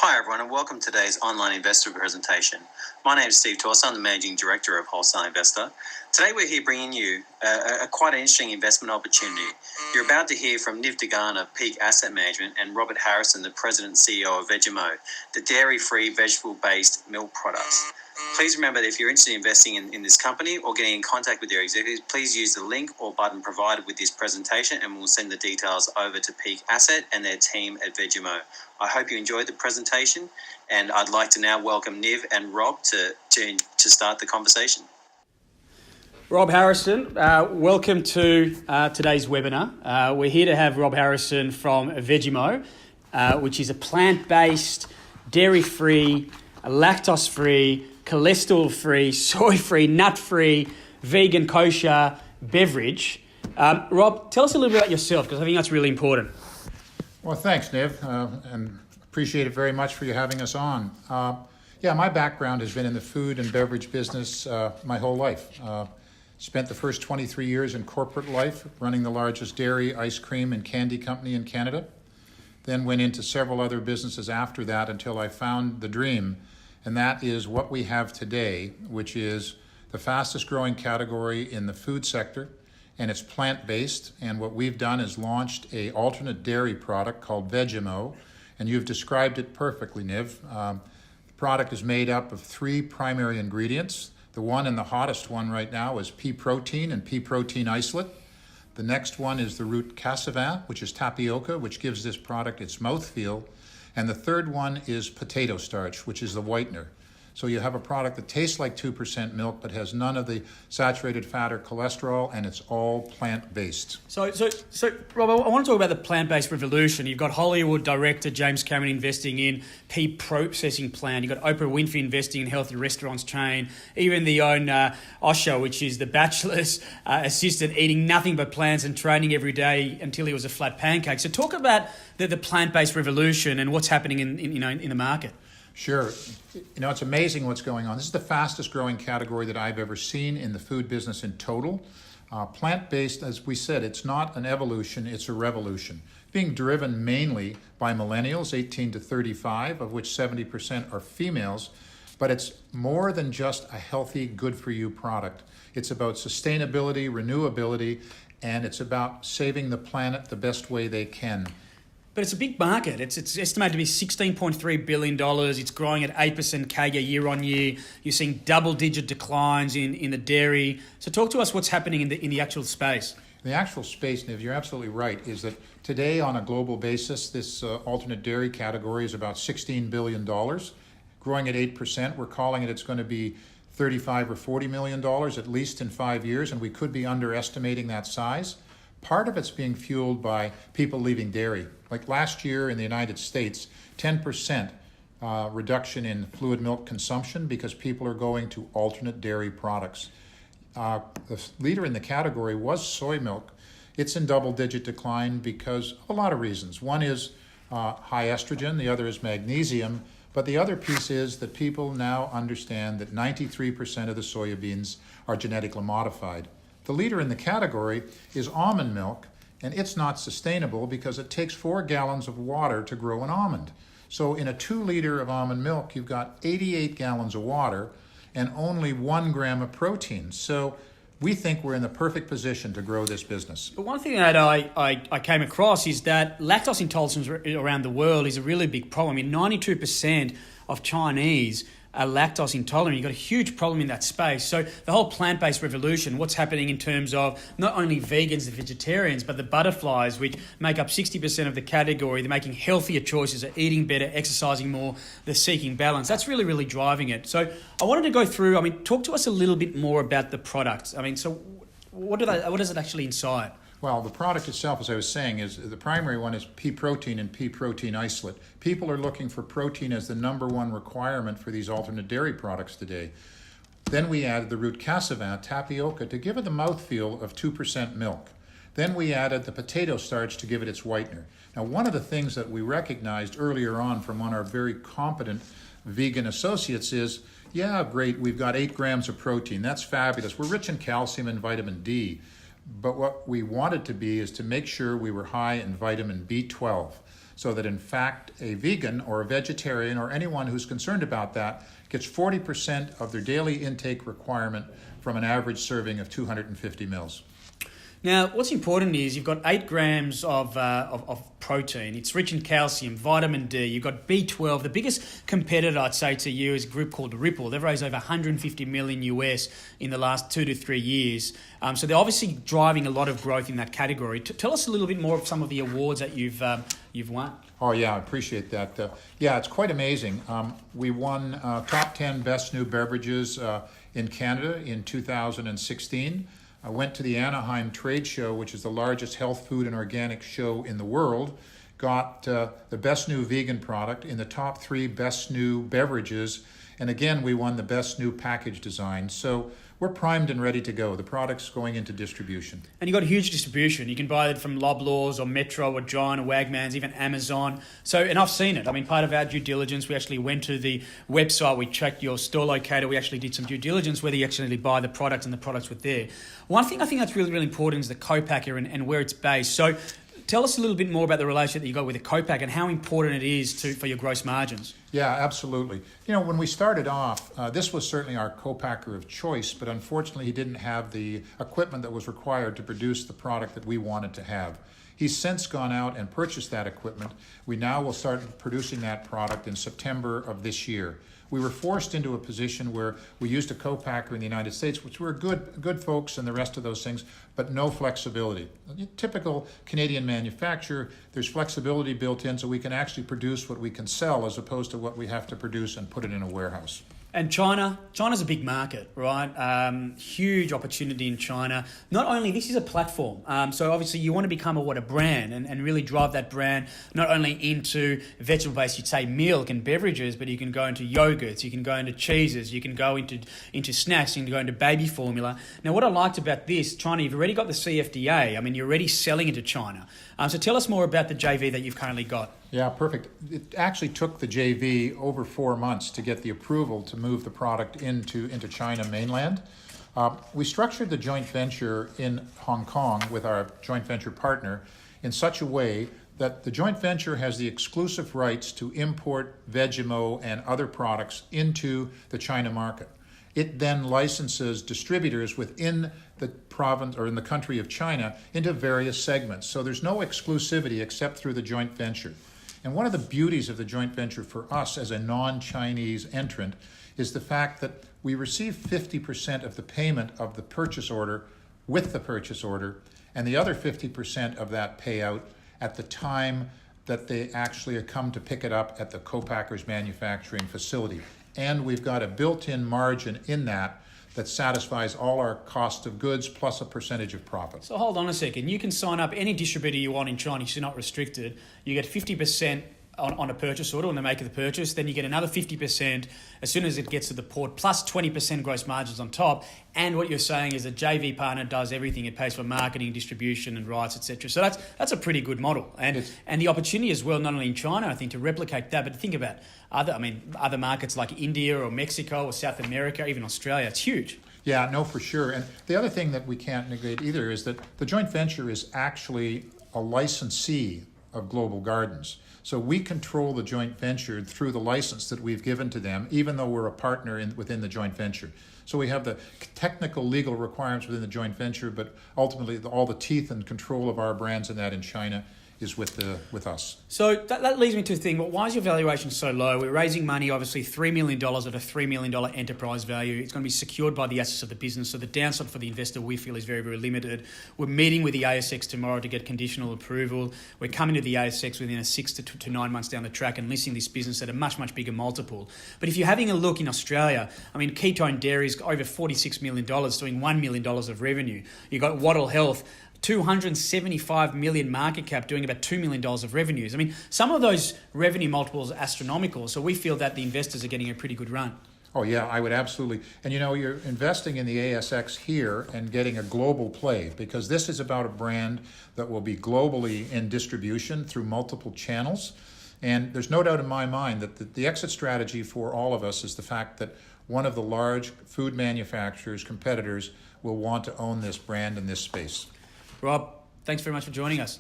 Hi everyone and welcome to today's online investor presentation. My name is Steve Torsa, I'm the Managing Director of Wholesale Investor. Today we're here bringing you a quite an interesting investment opportunity. You're about to hear from Niv Dagan of Peak Asset Management and Robert Harrison, the President and CEO of Veggemo, the dairy-free vegetable-based milk products. Please remember that if you're interested in investing in this company or getting in contact with their executives, please use the link or button provided with this presentation and we'll send the details over to Peak Asset and their team at Veggemo. I hope you enjoyed the presentation and I'd like to now welcome Niv and Rob to start the conversation. Rob Harrison, welcome to today's webinar. We're here to have Rob Harrison from Veggemo, which is a plant-based, dairy-free, lactose-free, cholesterol-free, soy-free, nut-free, vegan kosher beverage. Rob, tell us a little bit about yourself because I think that's really important. Well, thanks, Niv, and appreciate it very much for you having us on. My background has been in the food and beverage business my whole life. Spent the first 23 years in corporate life running the largest dairy, ice cream, and candy company in Canada. Then went into several other businesses after that until I found the dream, and that is what we have today, which is the fastest growing category in the food sector, and it's plant-based. And what we've done is launched an alternate dairy product called Veggemo, and you've described it perfectly, Niv. The product is made up of three primary ingredients. The one and the hottest one right now is pea protein and pea protein isolate. The next one is the root cassava, which is tapioca, which gives this product its mouthfeel. And the third one is potato starch, which is the whitener. So you have a product that tastes like 2% milk, but has none of the saturated fat or cholesterol, and it's all plant-based. So, Rob, I want to talk about the plant-based revolution. You've got Hollywood director James Cameron investing in pea processing plant. You've got Oprah Winfrey investing in healthy restaurants chain. Even the own Osho, which is the bachelor's assistant, eating nothing but plants and training every day until he was a flat pancake. So talk about the plant-based revolution and what's happening in the market. Sure. It's amazing what's going on. This is the fastest growing category that I've ever seen in the food business in total. Plant-based, as we said, it's not an evolution, it's a revolution. Being driven mainly by millennials, 18 to 35, of which 70% are females. But it's more than just a healthy, good-for-you product. It's about sustainability, renewability, and it's about saving the planet the best way they can. But it's a big market. It's estimated to be $16.3 billion. It's growing at 8% CAGR year on year. You're seeing double-digit declines in the dairy. So talk to us what's happening in the actual space. The actual space, Niv, you're absolutely right, is that today on a global basis, this alternate dairy category is about $16 billion, growing at 8%. We're calling it's going to be $35 or $40 million at least in 5 years, and we could be underestimating that size. Part of it's being fueled by people leaving dairy. Like last year in the United States, 10% reduction in fluid milk consumption because people are going to alternate dairy products. The leader in the category was soy milk. It's in double-digit decline because of a lot of reasons. One is high estrogen, the other is magnesium, but the other piece is that people now understand that 93% of the soybeans are genetically modified. The leader in the category is almond milk, and it's not sustainable because it takes 4 gallons of water to grow an almond. So in a 2 liter of almond milk, you've got 88 gallons of water and only 1 gram of protein. So we think we're in the perfect position to grow this business. But one thing that I came across is that lactose intolerance around the world is a really big problem. 92% of Chinese are lactose intolerant. You've got a huge problem in that space. So the whole plant-based revolution, what's happening in terms of not only vegans and vegetarians, but the butterflies, which make up 60% of the category, they're making healthier choices, they're eating better, exercising more, they're seeking balance. That's really, really driving it. So I wanted to go through, talk to us a little bit more about the products. So what is it actually inside? Well, the product itself, as I was saying, is the primary one is pea protein and pea protein isolate. People are looking for protein as the number one requirement for these alternate dairy products today. Then we added the root cassava, tapioca, to give it the mouthfeel of 2% milk. Then we added the potato starch to give it its whitener. Now, one of the things that we recognized earlier on from one of our very competent vegan associates is, yeah, great, we've got 8 grams of protein. That's fabulous. We're rich in calcium and vitamin D. But what we wanted to be is to make sure we were high in vitamin B12. so that in fact a vegan or a vegetarian or anyone who's concerned about that gets 40% of their daily intake requirement from an average serving of 250 mils. Now, what's important is you've got 8 grams of protein. It's rich in calcium, vitamin D. You've got B12. The biggest competitor, I'd say, to you is a group called Ripple. They've raised over 150 million US in the last 2 to 3 years. So they're obviously driving a lot of growth in that category. Tell us a little bit more of some of the awards that you've won. Oh yeah, I appreciate that. Yeah, it's quite amazing. We won top 10 best new beverages in Canada in 2016. I went to the Anaheim Trade Show, which is the largest health, food, and organic show in the world, got the best new vegan product in the top 3 best new beverages, and again, we won the best new package design. So we're primed and ready to go. The product's going into distribution. And you've got huge distribution. You can buy it from Loblaws or Metro or Giant or Wagmans, even Amazon. So, and I've seen it. I mean, part of our due diligence, we actually went to the website, we checked your store locator, we actually did some due diligence whether you actually buy the product and the products were there. One thing I think that's really, really important is the co-packer and where it's based. So tell us a little bit more about the relationship that you got with the co-packer and how important it is for your gross margins. Yeah, absolutely. You know, when we started off, this was certainly our co-packer of choice, but unfortunately he didn't have the equipment that was required to produce the product that we wanted to have. He's since gone out and purchased that equipment. We now will start producing that product in September of this year. We were forced into a position where we used a co-packer in the United States, which were good folks and the rest of those things, but no flexibility. A typical Canadian manufacturer, there's flexibility built in so we can actually produce what we can sell as opposed to what we have to produce and put it in a warehouse. And China's a big market, right? Huge opportunity in China. Not only, this is a platform. So obviously you want to become a brand and really drive that brand not only into vegetable-based, you'd say milk and beverages, but you can go into yogurts, you can go into cheeses, you can go into snacks, you can go into baby formula. Now what I liked about this, China, you've already got the CFDA. I mean, you're already selling into China. So tell us more about the JV that you've currently got. Yeah, perfect. It actually took the JV over 4 months to get the approval to move the product into China mainland. We structured the joint venture in Hong Kong with our joint venture partner in such a way that the joint venture has the exclusive rights to import Veggemo and other products into the China market. It then licenses distributors within the province or in the country of China into various segments. So there's no exclusivity except through the joint venture. And one of the beauties of the joint venture for us as a non-Chinese entrant is the fact that we receive 50% of the payment of the purchase order with the purchase order, and the other 50% of that payout at the time that they actually come to pick it up at the co-packer's manufacturing facility. And we've got a built-in margin in that satisfies all our cost of goods plus a percentage of profit. So hold on a second. You can sign up any distributor you want in China. You're not restricted. You get 50% on a purchase order when they make the purchase. Then you get another 50% as soon as it gets to the port, plus 20% gross margins on top. And what you're saying is a JV partner does everything. It pays for marketing, distribution, and rights, etc. So that's a pretty good model. And the opportunity as well, not only in China, I think, to replicate that, but think about other markets like India or Mexico or South America, even Australia. It's huge. Yeah, no, for sure. And the other thing that we can't negate either is that the joint venture is actually a licensee of Global Gardens. So we control the joint venture through the license that we've given to them, even though we're a partner within the joint venture. So we have the technical legal requirements within the joint venture, but ultimately all the teeth and control of our brands in that in China is with us. So that leads me to the thing, well, why is your valuation so low? We're raising money, obviously $3 million at a $3 million enterprise value. It's going to be secured by the assets of the business, so the downside for the investor we feel is very, very limited. We're meeting with the ASX tomorrow to get conditional approval. We're coming to the ASX within 6 to 9 months down the track and listing this business at a much, much bigger multiple. But if you're having a look in Australia, I mean, Ketone Dairy's over $46 million, doing $1 million of revenue. You've got Wattle Health, 275 million market cap, doing about $2 million of revenues. I mean, some of those revenue multiples are astronomical, so we feel that the investors are getting a pretty good run. Oh yeah, I would absolutely. And you're investing in the ASX here and getting a global play, because this is about a brand that will be globally in distribution through multiple channels. And there's no doubt in my mind that the exit strategy for all of us is the fact that one of the large food manufacturers, competitors, will want to own this brand in this space. Rob, thanks very much for joining us.